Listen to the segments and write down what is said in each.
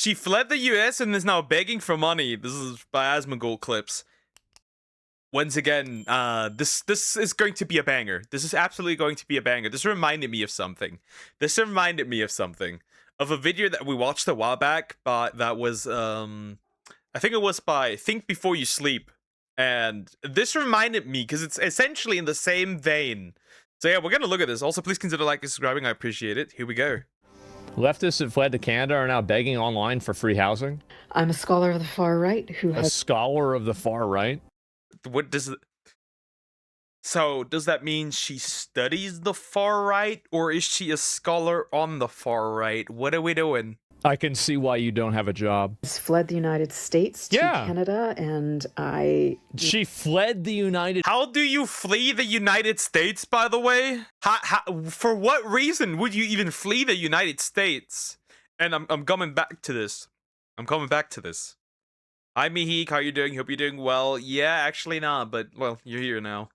She fled the US and is now begging for money. This is by Asmongold clips. Once again, this is going to be a banger. This is absolutely going to be a banger. This reminded me of something. Of a video that we watched a while back, but that was I think it was by Think Before You Sleep. And this reminded me because it's essentially in the same vein. So yeah, we're gonna look at this. Also, please consider liking and subscribing. I appreciate it. Here we go. Leftists that fled to Canada are now begging online for free housing. I'm a scholar of the far right who has... A scholar of the far right? What does it... So, does that mean she studies the far right? Or is she a scholar on the far right? What are we doing? I can see why you don't have a job. fled the United States to Canada, and She fled the United... How do you flee the United States, by the way? For what reason would you even flee the United States? And I'm coming back to this. Hi, Mihik. How you doing? Hope you're doing well. Yeah, actually not, but, well, you're here now.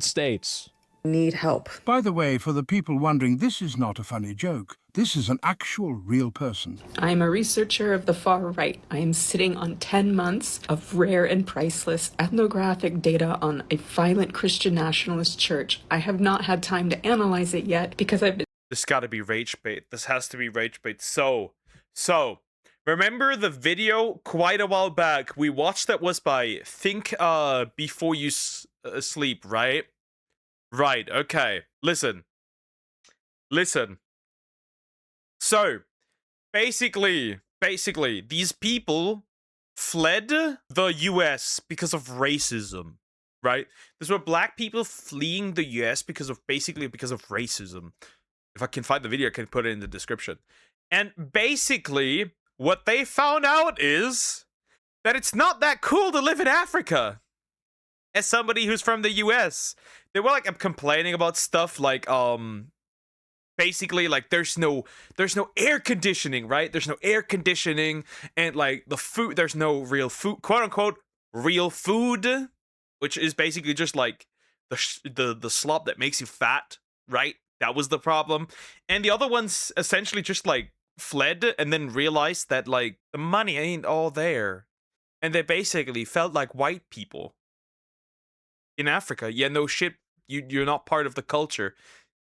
States. Need help. By the way, for the people wondering, this is not a funny joke. This is an actual real person. I'm a researcher of the far right. I am sitting on 10 months of rare and priceless ethnographic data on a violent Christian nationalist church. I have not had time to analyze it yet because I've been... This gotta be rage bait. This has to be rage bait. So, remember the video quite a while back we watched that was by Think Before You Sleep, right? Right, okay. Listen. So, basically, these people fled the US because of racism, right? These were black people fleeing the US because of racism. If I can find the video, I can put it in the description. And basically, what they found out is that it's not that cool to live in Africa. As somebody who's from the US, they were like complaining about stuff like basically like there's no air conditioning, right? There's no air conditioning, and like the food, there's no real food, quote unquote real food, which is basically just like the slop that makes you fat, right? That was the problem. And the other ones essentially just like fled and then realized that like the money ain't all there, and they basically felt like white people in Africa. Yeah, no shit, you're not part of the culture,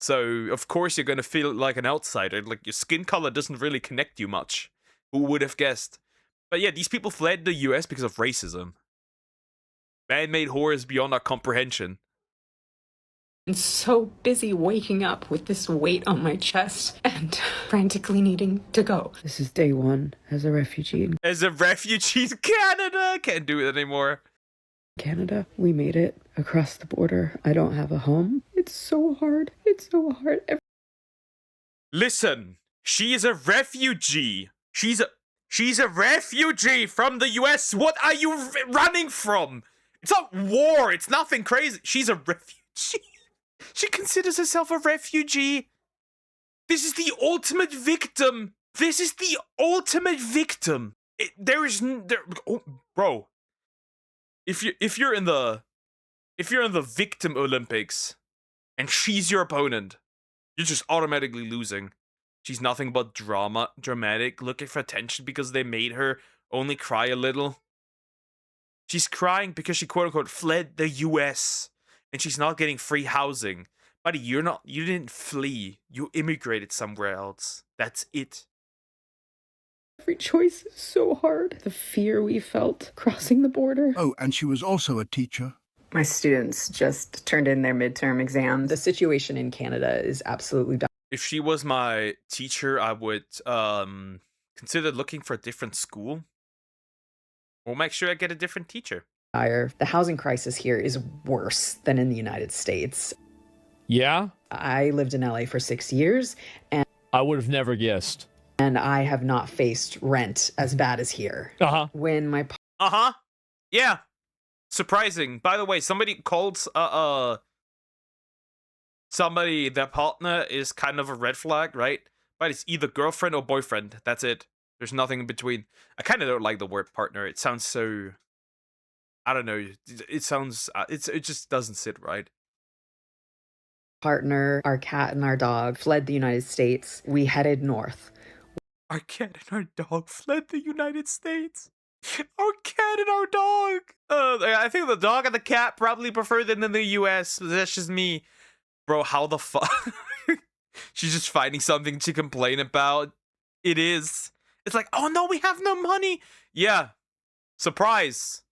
so of course you're gonna feel like an outsider. Like your skin color doesn't really connect you much. Who would have guessed? But yeah, these people fled the US because of racism. Man-made horrors beyond our comprehension. I'm so busy waking up with this weight on my chest and frantically needing to go. This is day one as a refugee in Canada. Can't do it anymore. Canada. We made it across the border. I don't have a home. It's so hard. Listen, she is a refugee. She's a refugee from the US. What are you running from? It's not war. It's nothing crazy. She's a refugee. She considers herself a refugee. This is the ultimate victim. Bro. If you're in the victim Olympics and she's your opponent, you're just automatically losing. She's nothing but dramatic, looking for attention because they made her only cry a little. She's crying because she quote unquote fled the US and she's not getting free housing. Buddy, you didn't flee. You immigrated somewhere else. That's it. Every choice is so hard. The fear we felt crossing the border. Oh, and she was also a teacher. My students just turned in their midterm exams. The situation in Canada is absolutely dire. If she was my teacher, I would consider looking for a different school. Or make sure I get a different teacher. The housing crisis here is worse than in the United States. Yeah? I lived in LA for 6 years, and I would have never guessed. And I have not faced rent as bad as here. When my yeah, surprising. By the way, somebody called somebody their partner is kind of a red flag, right? But it's either girlfriend or boyfriend. That's it. There's nothing in between. I kind of don't like the word partner. It sounds so, I don't know. It sounds it just doesn't sit right. Partner, our cat and our dog fled the United States. We headed north. Our cat and our dog fled the United States. Our cat and our dog. I think the dog and the cat probably prefer them in the US. That's just me. Bro, how the fuck? She's just finding something to complain about. It is. It's like, oh no, we have no money. Yeah. Surprise.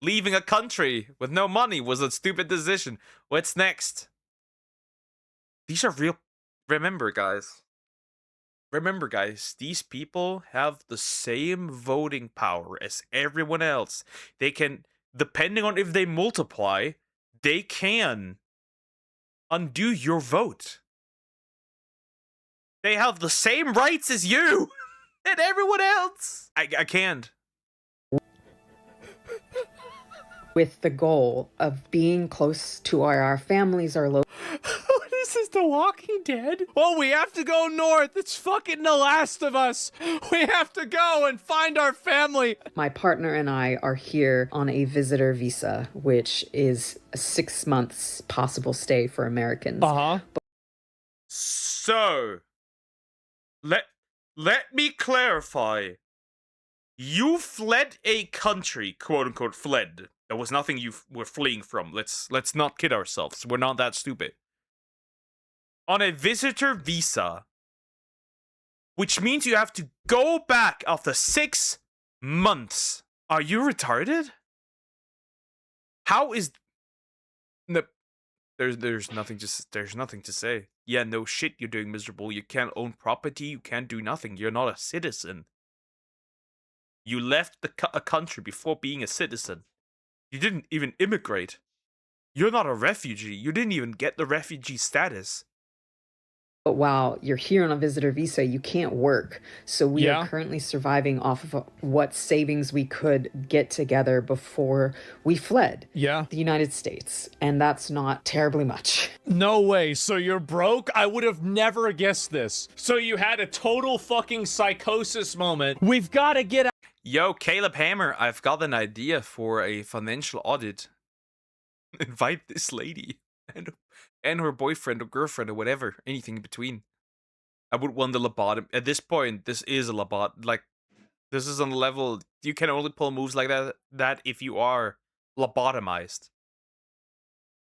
Leaving a country with no money was a stupid decision. What's next? These are real. Remember, guys, these people have the same voting power as everyone else. They can, depending on if they multiply, they can undo your vote. They have the same rights as you and everyone else. I can't. With the goal of being close to our families, our local. What is this, The Walking Dead? Oh, we have to go north. It's fucking The Last of Us. We have to go and find our family. My partner and I are here on a visitor visa, which is a 6 months possible stay for Americans. Uh-huh. So, let me clarify. You fled a country, quote unquote, fled. There was nothing you were fleeing from. Let's not kid ourselves. We're not that stupid. On a visitor visa, which means you have to go back after 6 months. Are you retarded? How is? No, there's nothing to say. Yeah, no shit. You're doing miserable. You can't own property. You can't do nothing. You're not a citizen. You left a country before being a citizen. You didn't even immigrate. You're not a refugee. You didn't even get the refugee status. But while you're here on a visitor visa, you can't work. So we are currently surviving off of what savings we could get together before we fled the United States. And that's not terribly much. No way. So you're broke? I would have never guessed this. So you had a total fucking psychosis moment. We've got to get out. Yo, Caleb Hammer, I've got an idea for a financial audit. Invite this lady and her boyfriend or girlfriend or whatever, anything in between. I would want the lobotomy. At this point, this is a lobot. Like, this is on the level you can only pull moves like that if you are lobotomized.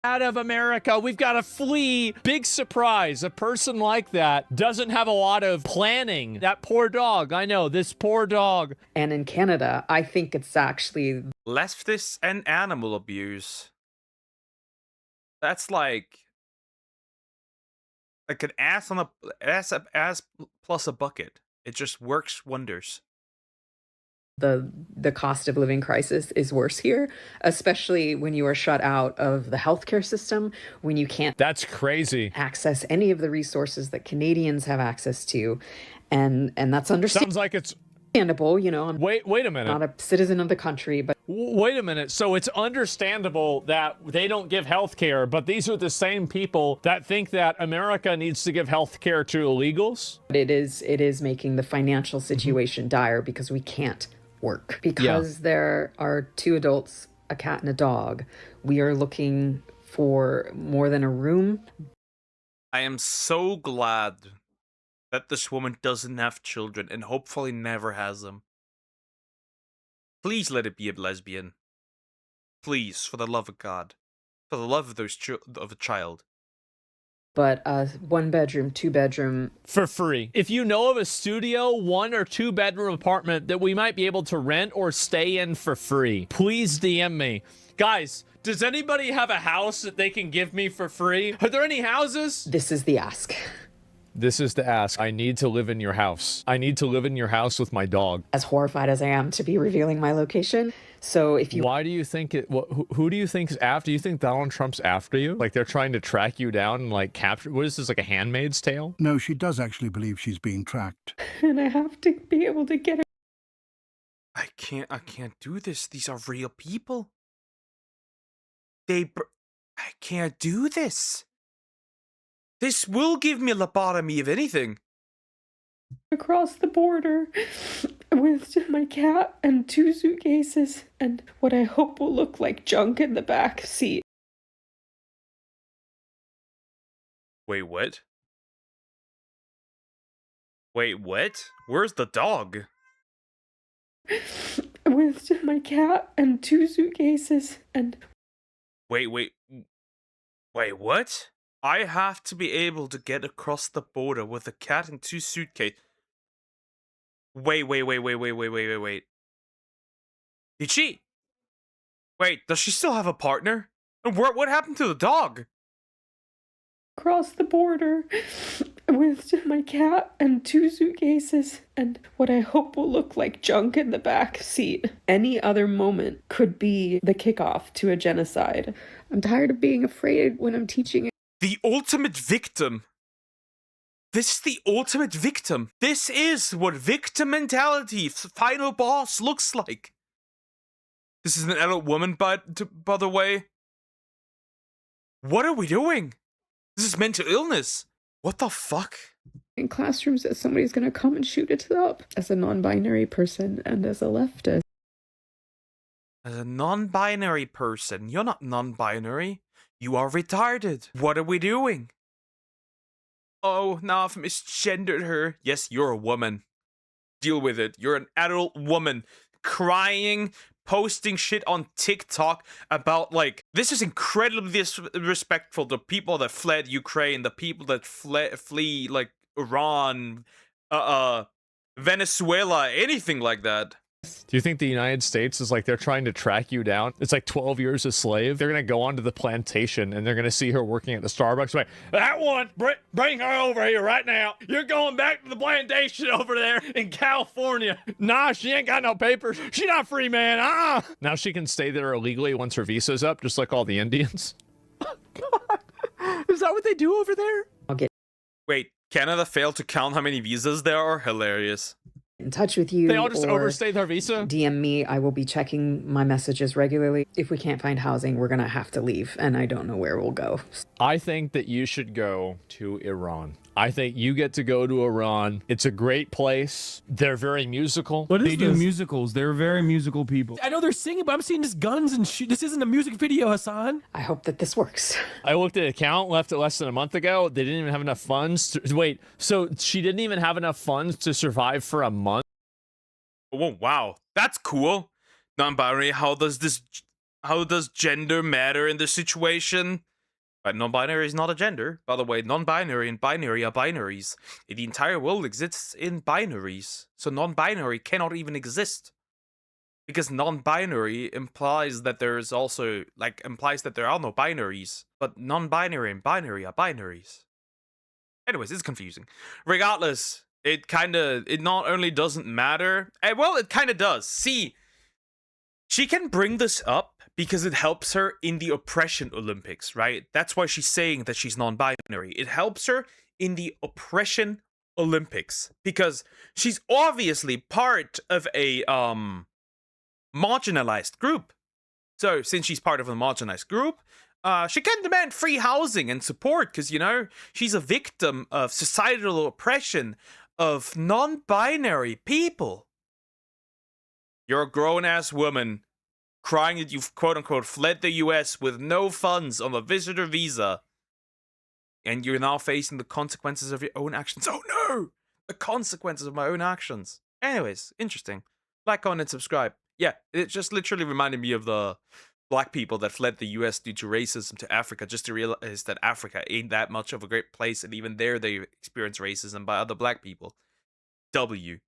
Out of America, we've got to flee. Big surprise. A person like that doesn't have a lot of planning. That poor dog. I know, this poor dog. And in Canada, I think it's actually Leftists and animal abuse. That's like an ass on a ass plus a bucket. It just works wonders. the cost of living crisis is worse here, especially when you are shut out of the healthcare system, when you can't That's crazy. access any of the resources that Canadians have access to. And that's Sounds like it's understandable, you know. I'm Wait a minute. not a citizen of the country, but Wait a minute. So it's understandable that they don't give health care, but these are the same people that think that America needs to give health care to illegals? it is making the financial situation dire because we can't work. Because there are 2 adults, a cat and a dog. We are looking for more than a room. I am so glad that this woman doesn't have children and hopefully never has them. Please let it be a lesbian. Please, for the love of God. For the love of of a child. But 1 bedroom, 2 bedroom. For free. If you know of a studio, 1 or 2 bedroom apartment that we might be able to rent or stay in for free, please DM me. Guys, does anybody have a house that they can give me for free? Are there any houses? This is the ask. This is the ask. I need to live in your house. I need to live in your house with my dog. As horrified as I am to be revealing my location. So if you Why do you think it? Who do you think is after? Do you think Donald Trump's after you? Like they're trying to track you down and like capture? What is this, like a Handmaid's Tale? No, she does actually believe she's being tracked. And I have to be able to get her. I can't do this. These are real people. I can't do this. This will give me a lobotomy, if anything. Across the border with my cat and 2 suitcases and what I hope will look like junk in the back seat. Wait, what? Wait, what? Where's the dog? With my cat and 2 suitcases and... Wait, what? I have to be able to get across the border with a cat and 2 suitcases. Wait. Did she? Wait, does she still have a partner? And what happened to the dog? Across the border with my cat and 2 suitcases and what I hope will look like junk in the back seat. Any other moment could be the kickoff to a genocide. I'm tired of being afraid when I'm teaching. The ultimate victim. This is the ultimate victim. This is what victim mentality, final boss, looks like. This is an adult woman, by the way. What are we doing? This is mental illness. What the fuck? In classrooms that somebody's gonna come and shoot it up. As a non-binary person and as a leftist. As a non-binary person, you're not non-binary. You are retarded. What are we doing? Oh, now I've misgendered her. Yes, you're a woman. Deal with it. You're an adult woman crying, posting shit on TikTok about, like, this is incredibly disrespectful to people that fled Ukraine, the people that flee, like, Iran, Venezuela, anything like that. Do you think the United States is like they're trying to track you down? It's like 12 years a slave. They're going to go onto the plantation and they're going to see her working at the Starbucks. Like, that one, bring her over here right now. You're going back to the plantation over there in California. Nah, she ain't got no papers. She not free, man. Now she can stay there illegally once her visa's up, just like all the Indians. God. Is that what they do over there? Wait, Canada failed to count how many visas there are? Hilarious. In touch with you. They all just overstayed their visa? DM me. I will be checking my messages regularly. If we can't find housing, we're going to have to leave, and I don't know where we'll go. I think that you should go to Iran. I think you get to go to Iran. It's a great place. They're very musical. They do musicals. They're very musical people. I know they're singing, but I'm seeing just guns and shit. This isn't a music video, Hassan. I hope that this works. I looked at an account, left it less than a month ago. They didn't even have enough funds to... Wait, so she didn't even have enough funds to survive for a month? Oh, wow. That's cool. Non-binary, how does gender matter in this situation? But non-binary is not a gender. By the way, non-binary and binary are binaries. The entire world exists in binaries. So non-binary cannot even exist. Because non-binary implies that there is also, like, implies that there are no binaries. But non-binary and binary are binaries. Anyways, it's confusing. Regardless, it not only doesn't matter, well, it kind of does. See, she can bring this up because it helps her in the oppression Olympics, right? That's why she's saying that she's non-binary. It helps her in the oppression Olympics because she's obviously part of a marginalized group. So since she's part of a marginalized group, she can demand free housing and support because, you know, she's a victim of societal oppression of non-binary people. You're a grown-ass woman crying that you've quote-unquote fled the US with no funds on a visitor visa, and you're now facing the consequences of your own actions. Oh no! The consequences of my own actions. Anyways, interesting. Like, comment, and subscribe. Yeah, it just literally reminded me of the black people that fled the US due to racism to Africa, just to realize that Africa ain't that much of a great place, and even there they experience racism by other black people. W.